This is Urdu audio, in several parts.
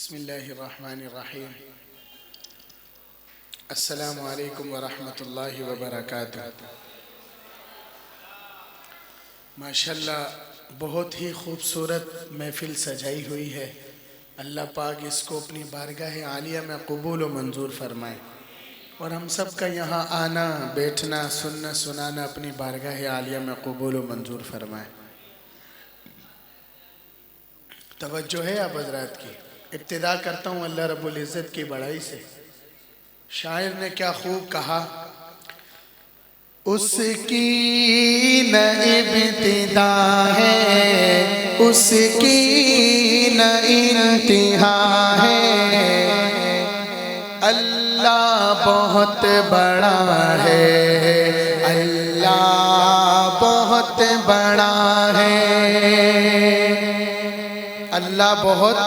بسم اللہ الرحمن الرحیم۔ السلام علیکم ورحمۃ اللہ وبرکاتہ۔ ماشاءاللہ بہت ہی خوبصورت محفل سجائی ہوئی ہے۔ اللہ پاک اس کو اپنی بارگاہ عالیہ میں قبول و منظور فرمائے، اور ہم سب کا یہاں آنا بیٹھنا سننا سنانا اپنی بارگاہ عالیہ میں قبول و منظور فرمائے۔ توجہ ہے آپ حضرات کی؟ ابتدا کرتا ہوں اللہ رب العزت کی بڑائی سے۔ شاعر نے کیا خوب کہا، اس کی نہ ابتدا ہے اس کی نہ انتہا ہے، اللہ بہت بڑا ہے، اللہ بہت بڑا ہے، اللہ بہت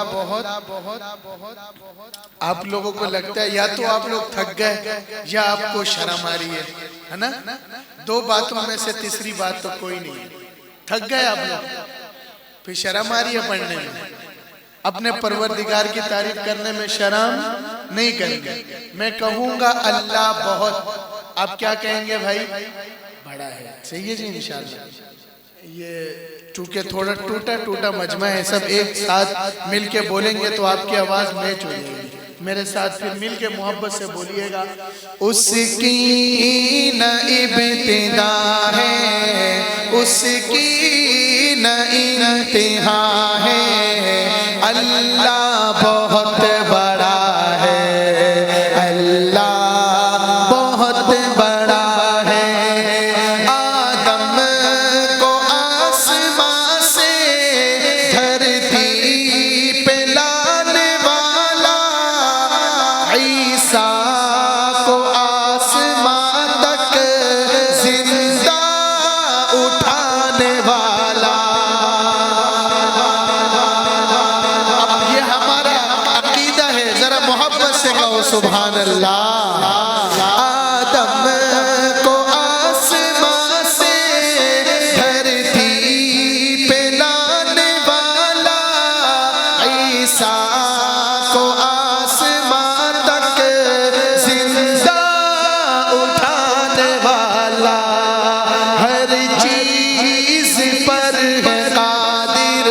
آپ لوگوں کو لگتا ہے یا تو آپ لوگ تھک گئے یا آپ کو شرم آ رہی ہے نا؟ دو باتوں میں سے تیسری بات تو کوئی نہیں ہے۔ تھک گئے آپ لوگ، پھر شرم آ رہی ہے پڑھنے میں، اپنے پروردگار کی تعریف کرنے میں شرم نہیں کریں گے۔ میں کہوں گا اللہ بہت، آپ کیا کہیں گے بھائی؟ بڑا ہے۔ صحیح ہے جی انشاءاللہ۔ یہ چونکہ تھوڑا ٹوٹا مجمع ہے، سب ایک ساتھ مل کے بولیں گے تو آپ کی آواز میچ ہو جائے گی۔ میرے ساتھ پھر مل کے محبت سے بولیے گا، اس کی نہ ابتدا ہے اس کی نہ انتہا ہے، اللہ بہت بڑا ہے، اللہ بہت بڑا ہے۔ آدم کو آسمان سے دھرتی پہ لانے والا، عیسیٰ کو آسمان تک زندہ اٹھانے والا۔ اب یہ ہمارا عقیدہ ہے، ذرا محبت سے کہو سبحان اللہ۔ آدم کو آسمان سے دھرتی پہ لانے والا، عیسیٰ کو آسمان تک زندہ اٹھانے والا، ہر چیز پر ہے قادر،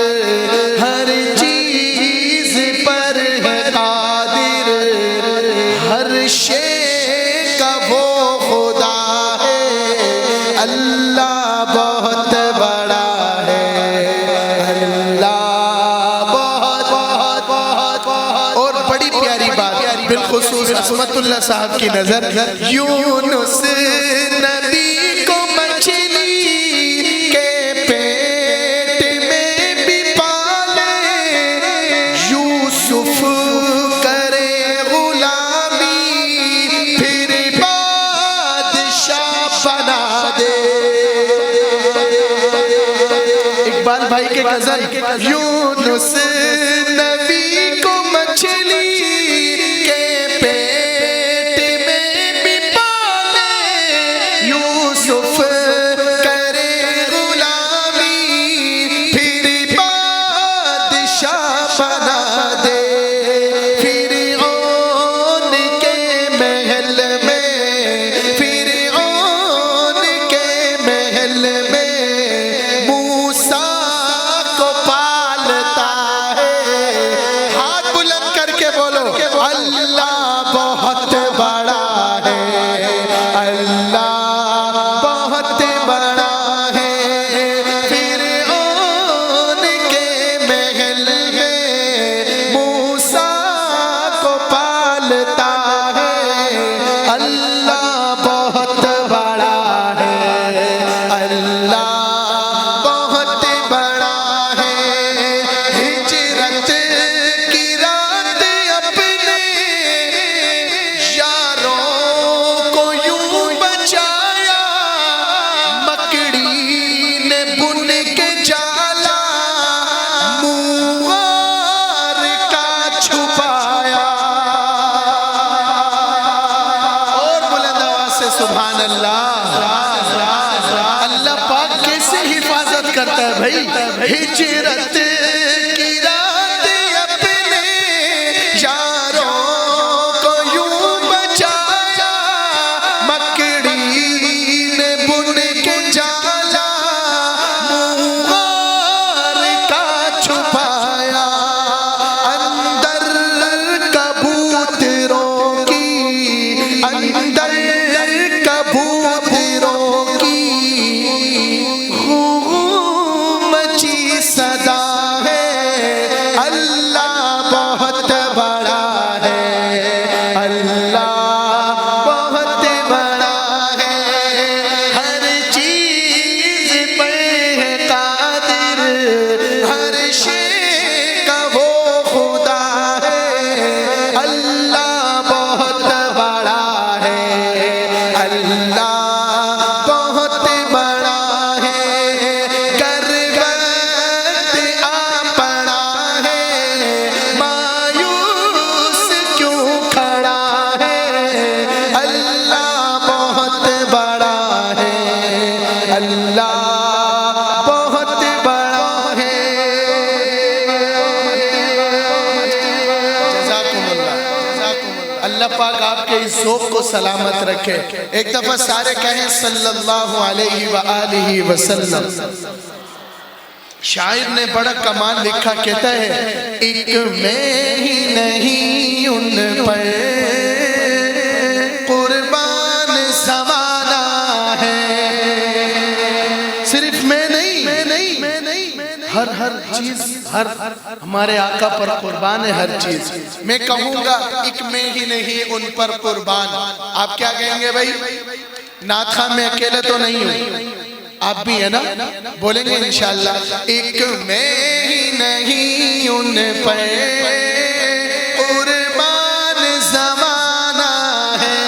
ہر چیز پر ہے قادر، ہر شے کا وہ خدا ہے، اللہ بہت بڑا ہے، اللہ بہت بہت بہت بہت۔ اور بڑی پیاری بات، بالخصوص عصمت اللہ صاحب کی نظر، یونس نبی کو مچھلی کے پیٹ میں بھی پالے، یوسف کرے غلامی پھر بادشاہ بنا دے۔ اقبال بھائی کے غزل، یونس نبی کو مچھلی کے پیٹ میں بھی پالے، یوسف کرے غلامی پھر بادشاہ بنا دے۔ فرعون کے محل میں، فرعون کے محل میں موسیٰ کو پالتا ہے۔ ہاتھ بلند کر کے بولو، اللہ بہت بڑا ہے، اللہ بہت بڑا ہے۔ فرعون کے محل میں موسیٰ کو پالتا ہے، اللہ بہت بڑا ہے، اللہ بہت بڑا ہے۔ ہجرت کی رات اپنے بہت بڑا ہے، اللہ بہت بڑا ہے، ہر چیز پر ہے قادر، ہر شے کا وہ خدا ہے، اللہ بہت بڑا ہے، اللہ بہت بڑا ہے، کر وقت آ پڑا ہے، مایوس کیوں کھڑا ہے، اللہ بہت بڑا ہے، اللہ بہت بڑا ہے۔ جزاکم اللہ، اللہ پاک آپ کے اس ذوق کو سلامت رکھے۔ ایک دفعہ سارے کہیں صلی اللہ علیہ وآلہ وسلم۔ شاعر نے بڑا کمال لکھا، کہتا ہے ایک میں ہی نہیں ان پر قربان زمانہ ہے، صرف میں نہیں، ہر چیز، ہر ہمارے آقا پر قربان ہے ہر چیز۔ میں کہوں گا ایک میں ہی نہیں ان پر قربان، آپ کیا کہیں گے بھائی؟ نعت خواہ میں اکیلے تو نہیں ہوں، آپ بھی ہیں نا؟ بولیں گے انشاءاللہ ایک میں ہی نہیں ان پر قربان زمانہ ہے،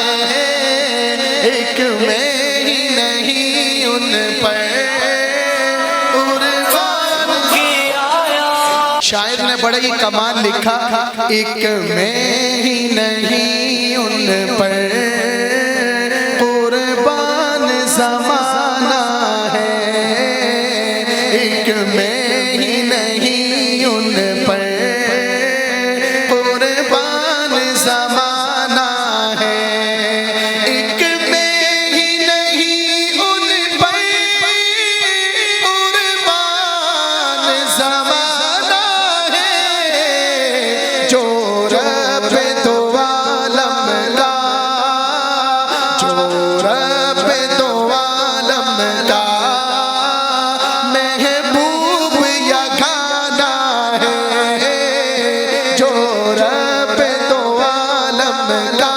ایک میں ہی نہیں ان پر قربان۔ شاعر نے بڑا ہی کمال لکھا، ایک میں ہی نہیں ان پر قربان زمانہ ہے، ایک میں ہی نہیں ان پر قربان زمانہ ہے، ایک میں ہی نہیں ان پر قربان زمانہ ہے، جو رب دو عالم کا، جو رب دو عالم کا محبوب یگانہ ہے، جو رب دو عالم کا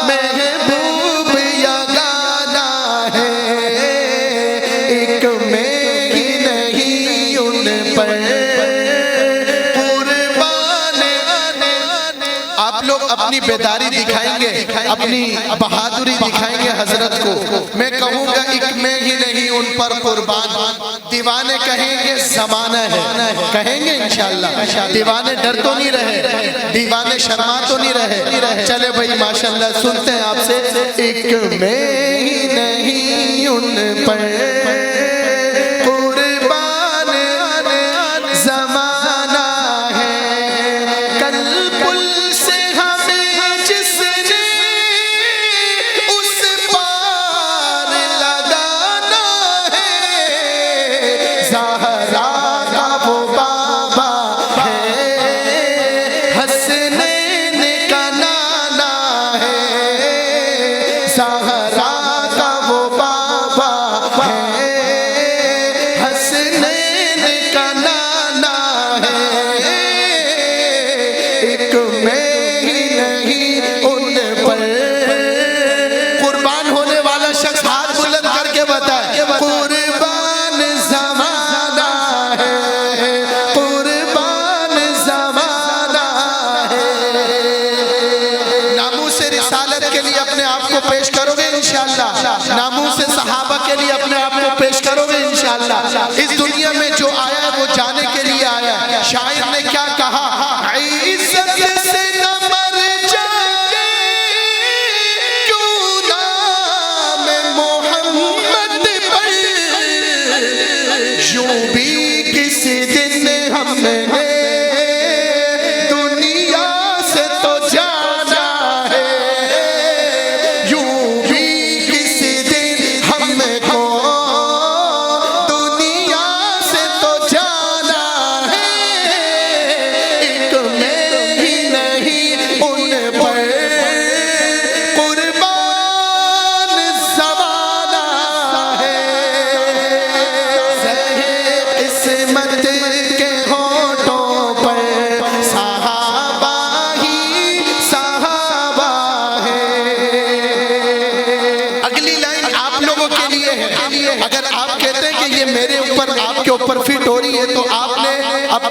محبوب یگانہ ہے، ایک میں ہی نہیں ان پر قربان۔ آپ لوگ اپنی بیداری دکھائیں گے، اپنی بہادری دکھائیں گے حضرت کو۔ میں کہوں گا ایک میں ہی نہیں ان پر قربان، دیوانے کہیں گے زمانہ ہے، کہیں گے انشاءاللہ۔ دیوانے ڈر تو نہیں رہے، دیوانے شرما تو نہیں رہے۔ چلے بھائی ماشاءاللہ سنتے ہیں آپ سے، ایک میں ہی نہیں ان پر قربان زمانہ ہے، کل پل سے ہمیں جس نے اس پار لگانا ہے، زہرا کا وہ بابا ہے، حسنین کا نانا ہے، زہرا کا وہ بابا ہے،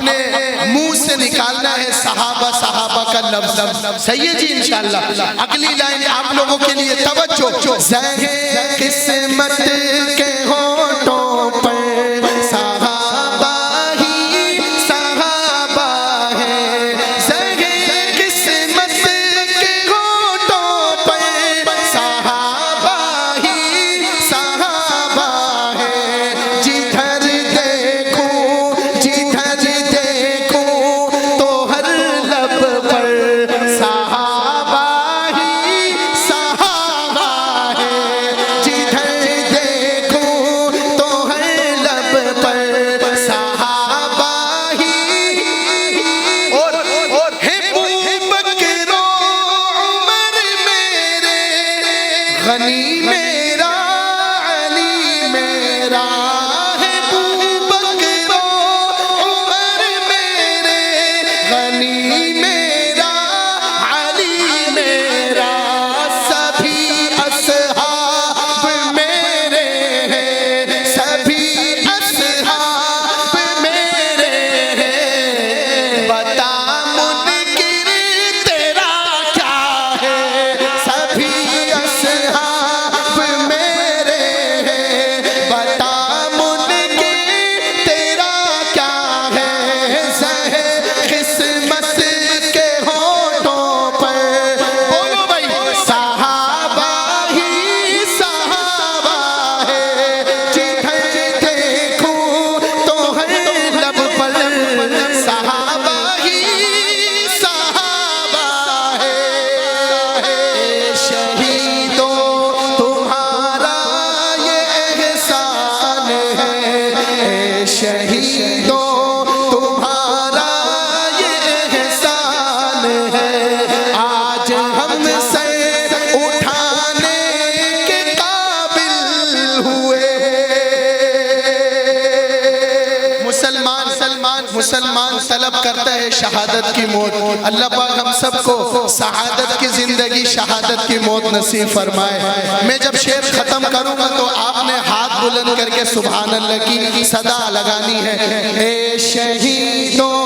اپنے منہ سے نکالنا ہے صحابہ صحابہ کا لفظ. صحیح ہے جی انشاءاللہ. اگلی لائن آپ لوگوں کے لیے توجہ. زہے قسمت کے ہونٹوں پر صحابہ ہی صحابہ ہے. زہے قسمت کے ہونٹوں پر صحابہ ہی صحابہ ہے. جدھر دیکھوں تو ہر لب پر صحابہ ہی صحابہ ہے. جدھر دیکھوں تو ہر لب پر صحابہ ہی. اور ہے ابوبکر و عمر میرے، غنی میرا علی میرا. ہے ابوبکر و عمر میرے، غنی میرا علی میرا. سبھی اصحاب میرے ہیں، سبھی اصحاب میرے ہیں. بتا منکر تیرا کیا ہے، سبھی اصحاب میرے ہیں. بتا منکر تیرا کیا ہے. زہے قسمت کے ہونٹوں پر بولو بھائی صحابہ ہی صحابہ ہے. جدھر دیکھوں تو ہر لب پر صحابہ ہی صحابہ ہے. اے شہیدوں تمہارا یہ احسان ہے. اے شہیدوں تمہارا یہ احسان ہے. آج ہم سر اٹھانے کے قابل ہوئے. مسلمان طلب کرتا ہے شہادت کی موت. اللہ پاک ہم سب کو سعادت کی زندگی شہادت کی موت نصیب فرمائے. میں جب شعر ختم کروں گا تو آپ نے ہاتھ بلند کر کے سبحان اللہ کی صدا لگانی ہے. اے شہیدوں